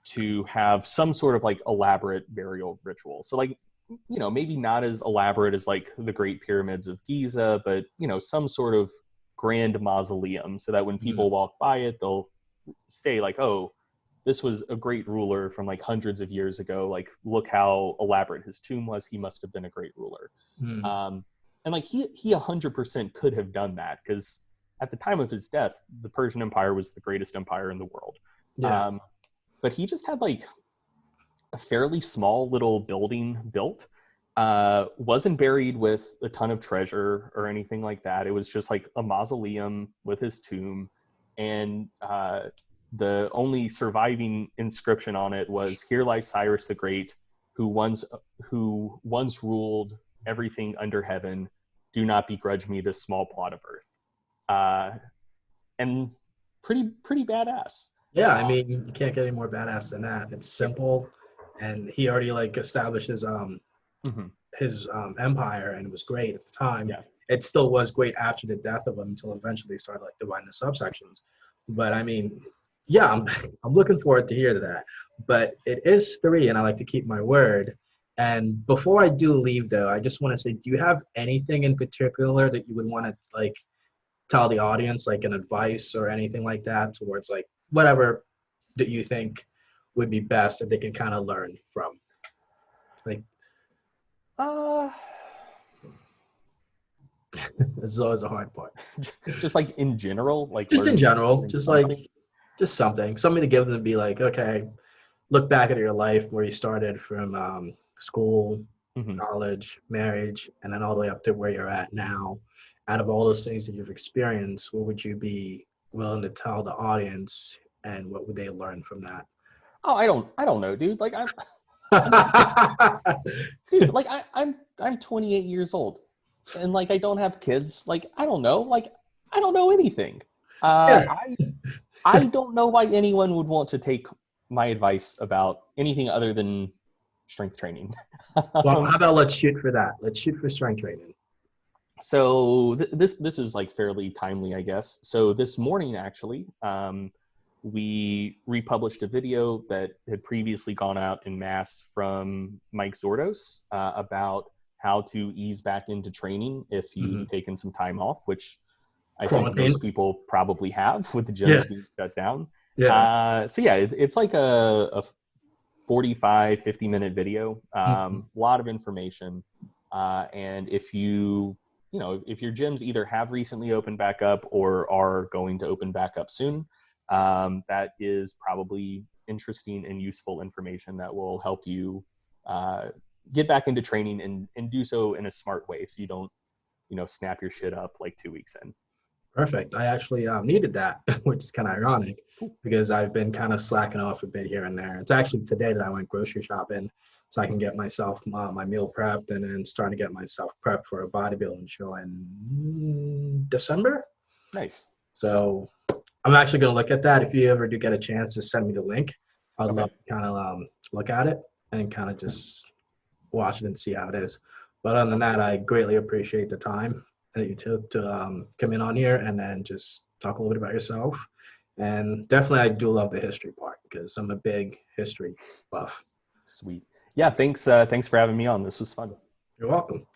to have some sort of like elaborate burial ritual. So like, you know, maybe not as elaborate as like the Great Pyramids of Giza, but, you know, some sort of grand mausoleum so that when people walk by it, they'll say like, oh, this was a great ruler from like hundreds of years ago. Like, look how elaborate his tomb was. He must have been a great ruler. And like he 100% could have done that, because at the time of his death, the Persian Empire was the greatest empire in the world. Yeah. But he just had like a fairly small little building built. Wasn't buried with a ton of treasure or anything like that. It was just like a mausoleum with his tomb, and the only surviving inscription on it was, "Here lies Cyrus the Great, who once ruled everything under heaven. Do not begrudge me this small plot of earth." And pretty badass. Yeah, I mean, you can't get any more badass than that. It's simple, and he already like established his empire, and it was great at the time. Yeah. It still was great after the death of him until eventually they started like dividing the subsections. But I mean, yeah, I'm looking forward to hear that. But it is 3, and I like to keep my word. And before I do leave, though, I just want to say, do you have anything in particular that you would want to like tell the audience, like an advice or anything like that, towards like whatever that you think would be best that they can kind of learn from? Like, this is always a hard part. Just like in general, like Just in general, just something. like just something to give them to be like, okay, look back at your life where you started from school, college, marriage, and then all the way up to where you're at now. Out of all those things that you've experienced, what would you be willing to tell the audience, and what would they learn from that? Oh, I don't know, dude. Like I'm 28 years old, and like I don't have kids. Like I don't know. Like I don't know anything. Yeah. I don't know why anyone would want to take my advice about anything other than strength training. Well, how about let's shoot for that. Let's shoot for strength training. So this is like fairly timely, I guess. So this morning, actually, we republished a video that had previously gone out in mass from Mike Zordos about how to ease back into training if you've taken some time off, which I think most people probably have, with the gyms being shut down. So yeah, it's like a 45, 50-minute video, a lot of information. And if your gyms either have recently opened back up or are going to open back up soon, that is probably interesting and useful information that will help you get back into training and do so in a smart way, so you don't, snap your shit up like 2 weeks in. Perfect. I actually needed that, which is kind of ironic because I've been kind of slacking off a bit here and there. It's actually today that I went grocery shopping so I can get myself my meal prepped, and then starting to get myself prepped for a bodybuilding show in December. Nice. So I'm actually going to look at that. If you ever do get a chance, just send me the link. I'd love to kind of look at it and kind of just watch it and see how it is. But other than that, I greatly appreciate the time that you took to come in on here and then just talk a little bit about yourself. And definitely, I do love the history part because I'm a big history buff. Sweet. Yeah, thanks for having me on. This was fun. You're welcome.